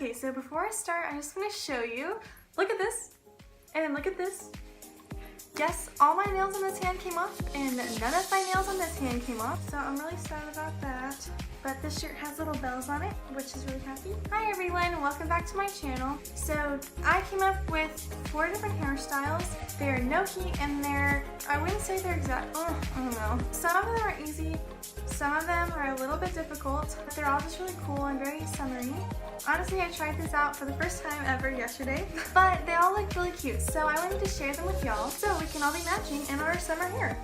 Okay, so before I start, I just want to show you. Look at this, and then look at this. Yes, all my nails on this hand came off, and none of my nails on this hand came off, so I'm really sad about that. But this shirt has little bells on it, which is really happy. Hi everyone, welcome back to my channel. So I came up with 4 different hairstyles. They're no heat, and I wouldn't say they're exact, I don't know. Some of them are easy, some of them are a little bit difficult, but they're all just really cool and very summery. Honestly, I tried this out for the first time ever yesterday, but they all look really cute, so I wanted to share them with y'all so we can all be matching in our summer hair.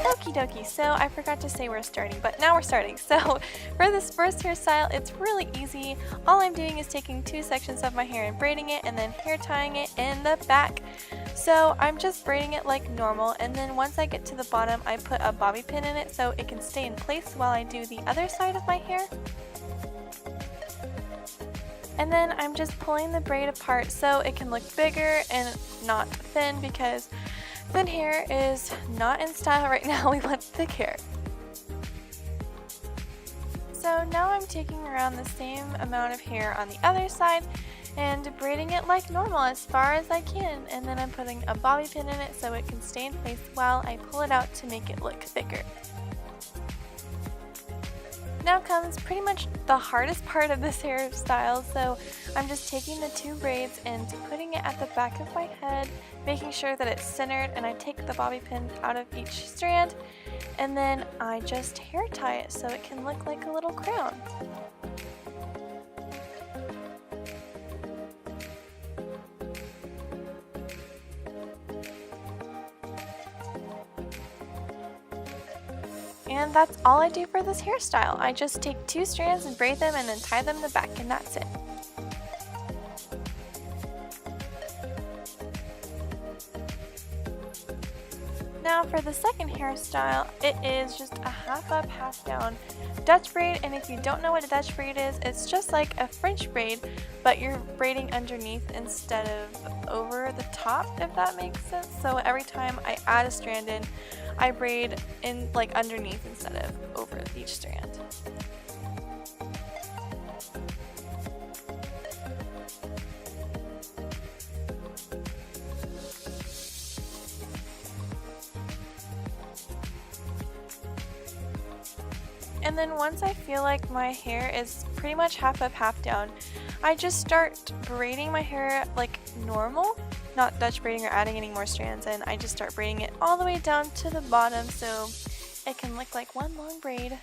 Okie dokie, so I forgot to say we're starting, but now we're starting. So for this first hairstyle, it's really easy. All I'm doing is taking 2 sections of my hair and braiding it, and then hair tying it in the back. So I'm just braiding it like normal, and then once I get to the bottom, I put a bobby pin in it so it can stay in place while I do the other side of my hair. And then I'm just pulling the braid apart so it can look bigger and not thin, because thin hair is not in style right now. We want thick hair. So now I'm taking around the same amount of hair on the other side and braiding it like normal as far as I can, and then I'm putting a bobby pin in it so it can stay in place while I pull it out to make it look thicker. Now comes pretty much the hardest part of this hairstyle, so I'm just taking the 2 braids and putting it at the back of my head, making sure that it's centered, and I take the bobby pins out of each strand, and then I just hair tie it so it can look like a little crown. And that's all I do for this hairstyle. I just take 2 strands and braid them and then tie them in the back, and that's it. Now for the second hairstyle, it is just a half up, half down Dutch braid, and if you don't know what a Dutch braid is, it's just like a French braid, but you're braiding underneath instead of over the top, if that makes sense. So every time I add a strand in, I braid in like underneath instead of over each strand. And then once I feel like my hair is pretty much half up, half down, I just start braiding my hair like normal, not Dutch braiding or adding any more strands in. I just start braiding it all the way down to the bottom so it can look like one long braid.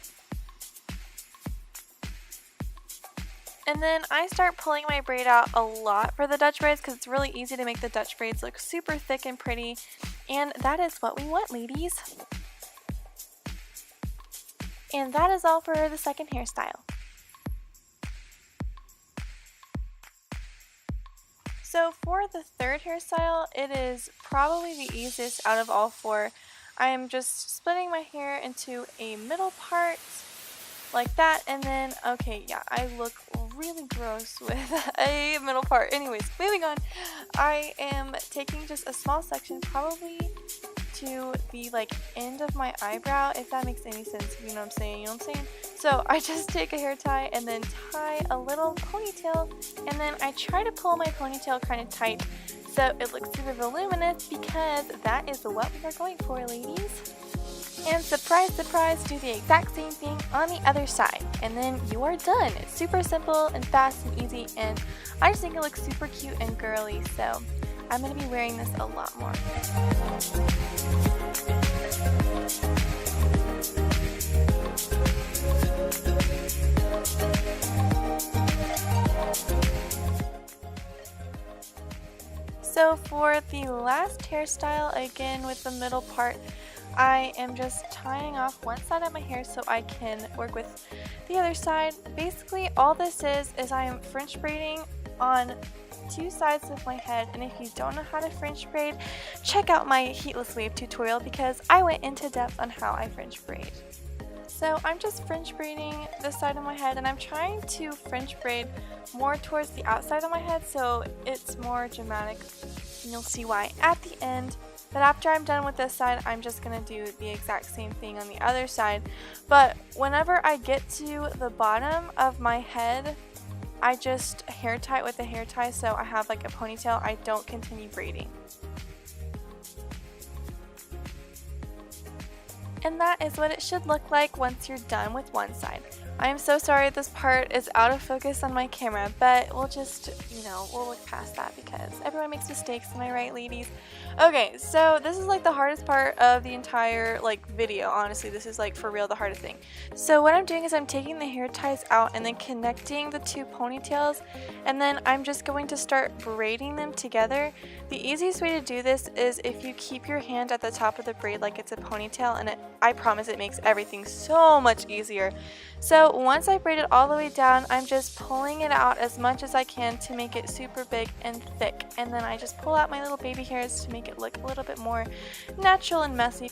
And then I start pulling my braid out a lot for the Dutch braids because it's really easy to make the Dutch braids look super thick and pretty, and that is what we want, ladies. And that is all for the second hairstyle. So for the third hairstyle, it is probably the easiest out of all 4. I am just splitting my hair into a middle part like that, and then, okay, yeah, I look really gross with a middle part. Anyways, moving on. I am taking just a small section, probably to the like end of my eyebrow, if that makes any sense, you know what I'm saying, you know what I'm saying? So I just take a hair tie and then tie a little ponytail, and then I try to pull my ponytail kind of tight so it looks super voluminous, because that is what we are going for, ladies. And surprise, surprise, do the exact same thing on the other side, and then you are done. It's super simple and fast and easy, and I just think it looks super cute and girly, so I'm going to be wearing this a lot more. So for the last hairstyle, again with the middle part, I am just tying off one side of my hair so I can work with the other side. Basically all this is I am French braiding on 2 sides of my head, and if you don't know how to French braid, check out my heatless wave tutorial because I went into depth on how I French braid. So I'm just French braiding this side of my head, and I'm trying to French braid more towards the outside of my head so it's more dramatic, and you'll see why at the end. But after I'm done with this side, I'm just going to do the exact same thing on the other side. But whenever I get to the bottom of my head, I just hair tie it with a hair tie so I have like a ponytail. I don't continue braiding. And that is what it should look like once you're done with one side. I am so sorry this part is out of focus on my camera, but we'll just, we'll look past that because everyone makes mistakes, am I right, ladies? Okay, so this is like the hardest part of the entire video. Honestly, this is like for real the hardest thing. So what I'm doing is I'm taking the hair ties out and then connecting the two ponytails, and then I'm just going to start braiding them together. The easiest way to do this is if you keep your hand at the top of the braid like it's a ponytail, and I promise it makes everything so much easier. So once I braid it all the way down, I'm just pulling it out as much as I can to make it super big and thick, and then I just pull out my little baby hairs to make it look a little bit more natural and messy.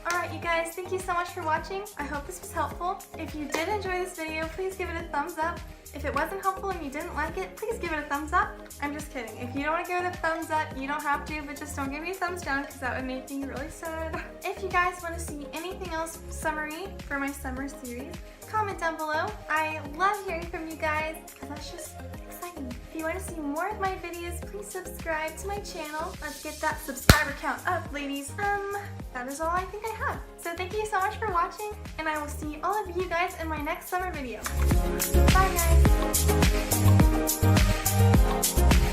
Alright you guys, thank you so much for watching. I hope this was helpful. If you did enjoy this video, please give it a thumbs up. If it wasn't helpful and you didn't like it, please give it a thumbs up. I'm just kidding. If you don't want to give it a thumbs up, you don't have to, but just don't give me a thumbs down because that would make me really sad. If you guys want to see anything else summery for my summer series, comment down below. I love hearing from you guys because that's just exciting. If you want to see more of my videos, please subscribe to my channel. Let's get that subscriber count up, ladies. That is all I think I have. So thank you so much for watching, and I will see all of you guys in my next summer video. Bye guys!